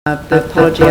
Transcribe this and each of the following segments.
The apology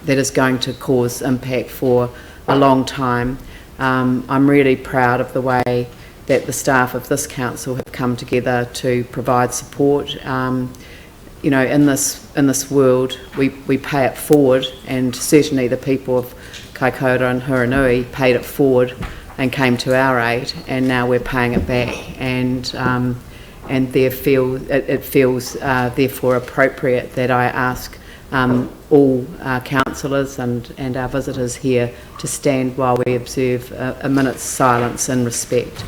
that is going to cause impact for a long time. I'm really proud of the way that the staff of this council have come together to provide support. You know, in this world, we pay it forward, and certainly the people of Kaikoura and Huranui paid it forward and came to our aid, and now we're paying it back. And it feels therefore appropriate that I ask all councillors and our visitors here to stand while we observe a minute's silence in respect.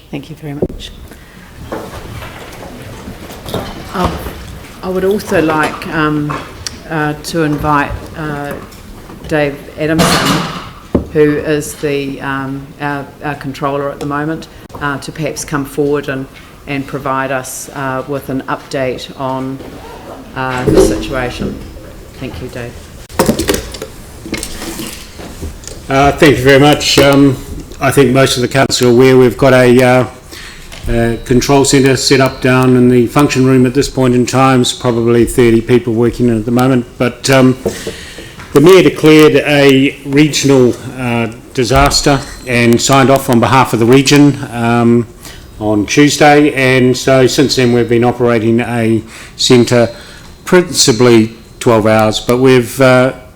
Thank you very much. I would also like to invite Dave Adamson, who is our controller at the moment, to perhaps come forward and provide us with an update on the situation. Thank you, Dave. Thank you very much. I think most of the council are aware we've got a control centre set up down in the function room at this point in time. It's probably 30 people working at the moment, but the Mayor declared a regional disaster and signed off on behalf of the region on Tuesday, and so since then we've been operating a centre principally 12 hours, but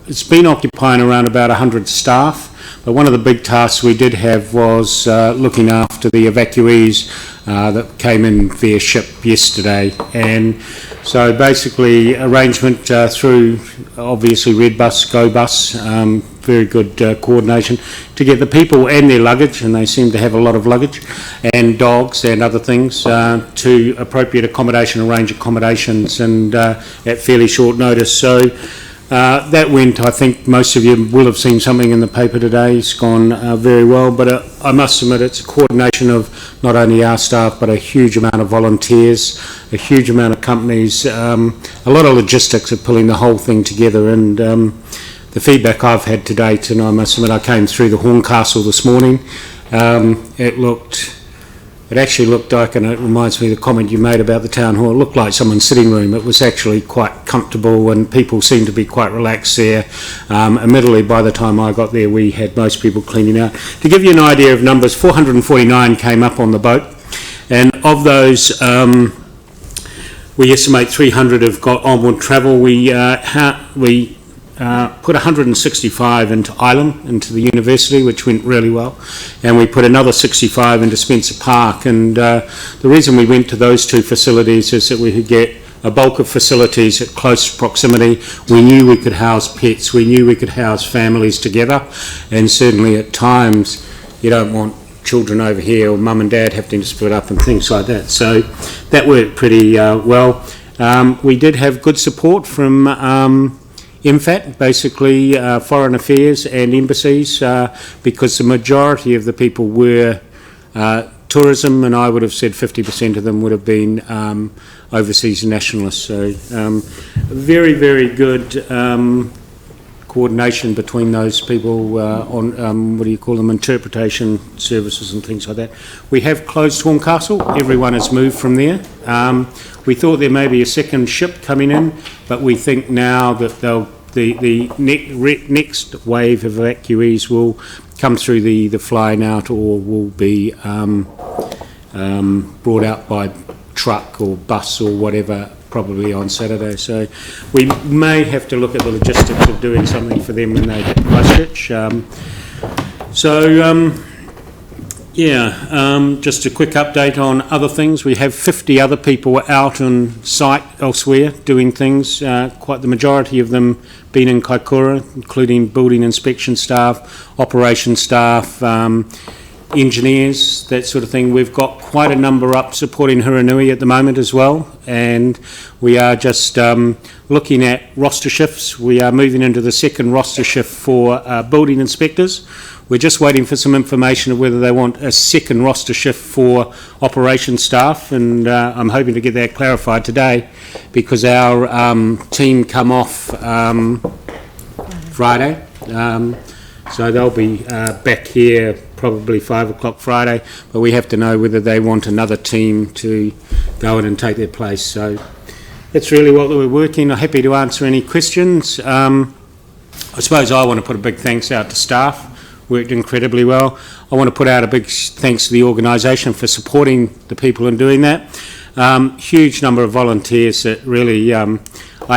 it's been occupying around about 100 staff. But one of the big tasks we did have was looking after the evacuees that came in via ship yesterday, and so basically arrangement through obviously Redbus, GoBus, very good coordination to get the people and their luggage, and they seem to have a lot of luggage, and dogs and other things to appropriate accommodation, arrange accommodations, and at fairly short notice. So that went, I think most of you will have seen something in the paper today. It's gone very well, but I must admit it's a coordination of not only our staff but a huge amount of volunteers, a huge amount of companies, a lot of logistics of pulling the whole thing together, and the feedback I've had to date, and I must admit I came through the Horncastle this morning, it actually looked like, and it reminds me of the comment you made about the town hall, it looked like someone's sitting room. It was actually quite comfortable and people seemed to be quite relaxed there. Admittedly, by the time I got there, we had most people cleaning out. To give you an idea of numbers, 449 came up on the boat, and of those, we estimate 300 have got onward travel. We put 165 into Ilam, into the university, which went really well, and we put another 65 into Spencer Park, and the reason we went to those two facilities is that we could get a bulk of facilities at close proximity. We knew we could house pets, we knew we could house families together, and certainly at times you don't want children over here or mum and dad having to split up and things like that, so that worked pretty well. We did have good support from MFAT, basically foreign affairs and embassies, because the majority of the people were tourism, and I would have said 50% of them would have been overseas nationalists. So very, very good coordination between those people on, what do you call them, interpretation services and things like that. We have closed Horncastle. Everyone has moved from there. We thought there may be a second ship coming in, but we think now that the next wave of evacuees will come through the flying out, or will be brought out by truck or bus or whatever, probably on Saturday. So we may have to look at the logistics of doing something for them when they hit Christchurch. Just a quick update on other things. We have 50 other people out on site elsewhere doing things, quite the majority of them being in Kaikoura, including building inspection staff, operation staff, engineers, that sort of thing. We've got quite a number up supporting Huranui at the moment as well, and we are just looking at roster shifts. We are moving into the second roster shift for building inspectors. We're just waiting for some information of whether they want a second roster shift for operation staff, and I'm hoping to get that clarified today, because our team come off Friday, so they'll be back here probably 5 o'clock Friday, but we have to know whether they want another team to go in and take their place. So that's really what we're working. I'm happy to answer any questions. I suppose I want to put a big thanks out to staff. Worked incredibly well. I want to put out a big thanks to the organisation for supporting the people in doing that. Huge number of volunteers that really, I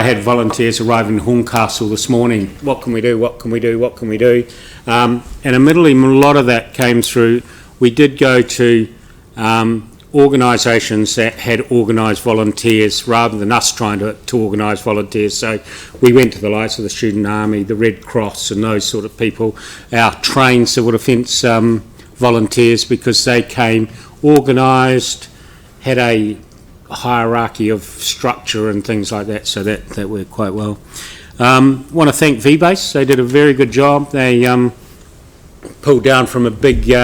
had volunteers arrive in Horncastle this morning. What can we do? What can we do? What can we do? And admittedly, a lot of that came through. We did go to organisations that had organised volunteers rather than us trying to organise volunteers. So we went to the likes of the Student Army, the Red Cross and those sort of people, our trained civil defence volunteers, because they came organised, had a hierarchy of structure and things like that, so that worked quite well. Want to thank V-Base. They did a very good job. They pulled down from a big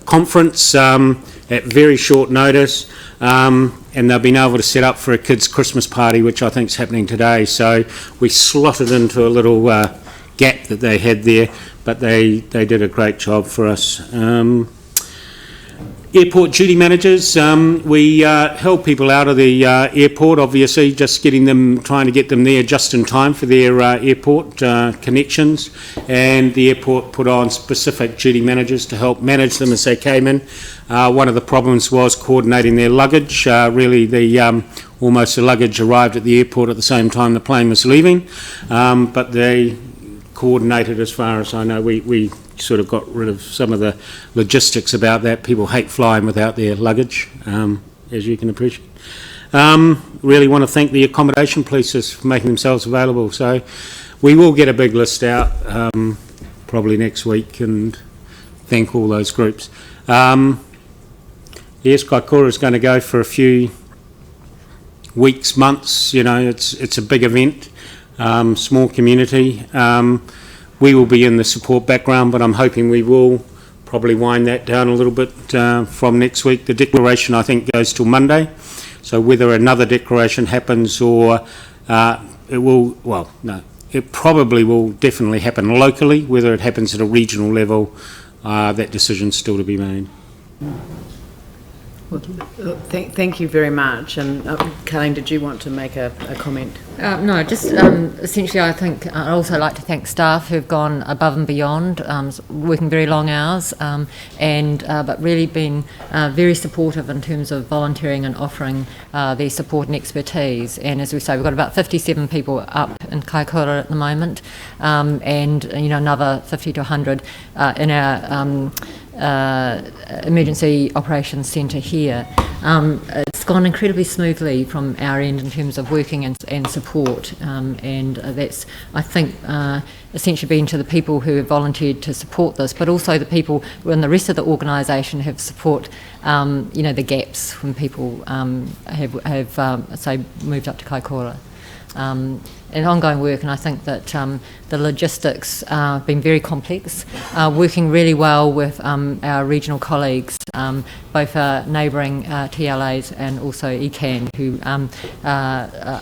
conference at very short notice, and they've been able to set up for a kids' Christmas party, which I think is happening today. So we slotted into a little gap that they had there, but they did a great job for us. Airport duty managers, we held people out of the airport, obviously, just trying to get them there just in time for their airport connections, and the airport put on specific duty managers to help manage them as they came in. One of the problems was coordinating their luggage. Really, almost the luggage arrived at the airport at the same time the plane was leaving, but they coordinated, as far as I know. We sort of got rid of some of the logistics about that. People hate flying without their luggage, as you can appreciate. Really want to thank the accommodation police for making themselves available. So we will get a big list out probably next week, and thank all those groups. Yes, Kaikoura is going to go for a few weeks, months. You know, it's a big event, small community. We will be in the support background, but I'm hoping we will probably wind that down a little bit from next week. The declaration, I think, goes till Monday. So whether another declaration happens or it probably will definitely happen locally. Whether it happens at a regional level, that decision's still to be made. Well, thank you very much. And Colleen, did you want to make a comment? No, just essentially I think I'd also like to thank staff who've gone above and beyond, working very long hours, but really been very supportive in terms of volunteering and offering their support and expertise. And as we say, we've got about 57 people up in Kaikoura at the moment, and another 50 to 100 in our emergency operations centre here. It's gone incredibly smoothly from our end in terms of working and support, and that's, I think, essentially been to the people who have volunteered to support this, but also the people in the rest of the organisation have support, the gaps when people have say, moved up to Kaikoura. And ongoing work, and I think that the logistics have been very complex, working really well with our regional colleagues, both our neighbouring TLAs and also ECAN, who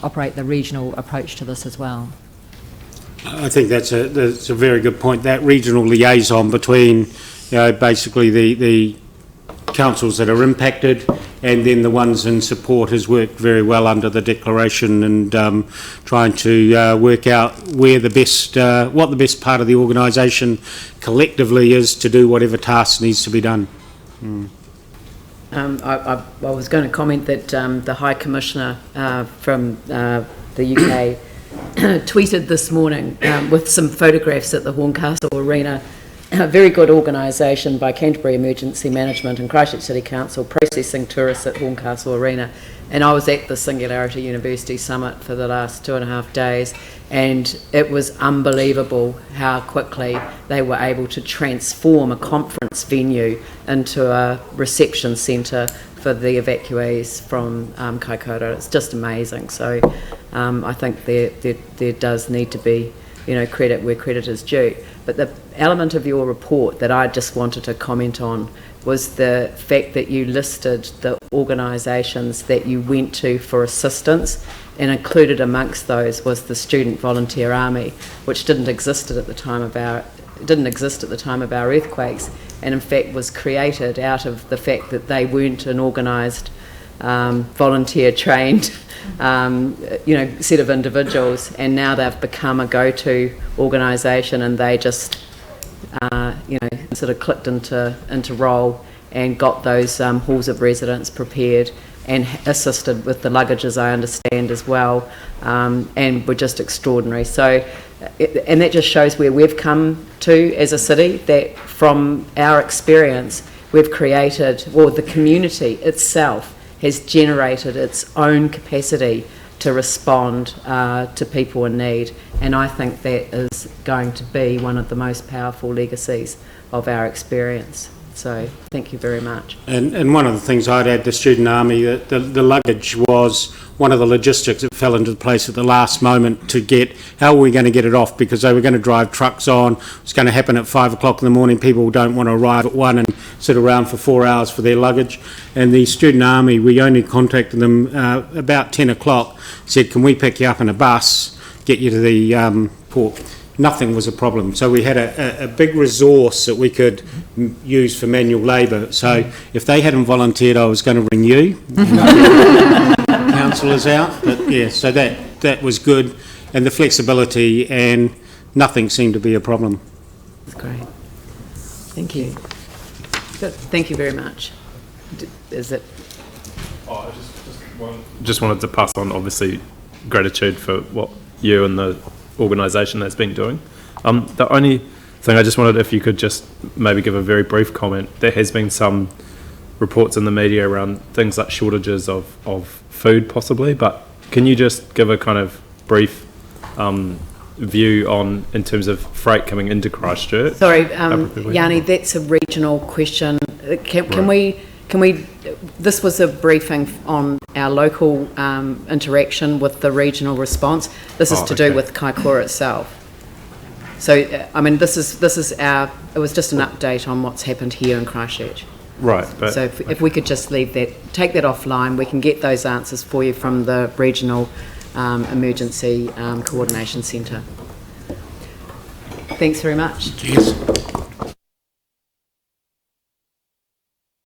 operate the regional approach to this as well. I think that's a very good point. That regional liaison between, basically the councils that are impacted and then the ones in support has worked very well under the declaration, and trying to work out where the best, what the best part of the organisation collectively is to do whatever task needs to be done. I was going to comment that the High Commissioner from the UK tweeted this morning with some photographs at the Horncastle Arena. A very good organisation by Canterbury Emergency Management and Christchurch City Council processing tourists at Horncastle Arena. And I was at the Singularity University Summit for the last 2.5 days, and it was unbelievable how quickly they were able to transform a conference venue into a reception centre for the evacuees from Kaikoura. It's just amazing. So I think there does need to be, credit where credit is due. But the element of your report that I just wanted to comment on was the fact that you listed the organisations that you went to for assistance, and included amongst those was the Student Volunteer Army, which didn't exist at the time of our earthquakes, and in fact was created out of the fact that they weren't an organised, volunteer trained set of individuals, and now they've become a go-to organisation, and they just sort of clicked into role and got those halls of residence prepared and assisted with the luggage, as I understand, as well, and were just extraordinary. So, and that just shows where we've come to as a city, that from our experience we've created, or the community itself has generated its own capacity to respond to people in need, and I think that is going to be one of the most powerful legacies of our experience. So thank you very much. And one of the things I'd add, the Student Army, the luggage was one of the logistics that fell into place at the last moment to get, how were we going to get it off, because they were going to drive trucks on. It was going to happen at 5 o'clock in the morning. People don't want to arrive at 1 and sit around for 4 hours for their luggage. And the Student Army, we only contacted them about 10 o'clock, said, can we pick you up in a bus, get you to the port? Nothing was a problem. So we had a big resource that we could use for manual labour. So if they hadn't volunteered, I was going to ring you. Councillors out. But yeah, so that was good. And the flexibility, and nothing seemed to be a problem. That's great. Thank you. Good. Thank you very much. Is it? I just wanted to pass on, obviously, gratitude for what you and the organisation that's been doing. The only thing I just wanted, if you could just maybe give a very brief comment. There has been some reports in the media around things like shortages of food possibly, but can you just give a kind of brief view on, in terms of freight coming into Christchurch? Sorry, Yanni, that's a regional question. Can we, this was a briefing on our local interaction with the regional response. This is to do with Kaikoura itself. So, I mean, this is our, it was just an update on what's happened here in Christchurch. Right. But, so if we could just leave that, take that offline, we can get those answers for you from the regional emergency coordination centre. Thanks very much. Cheers.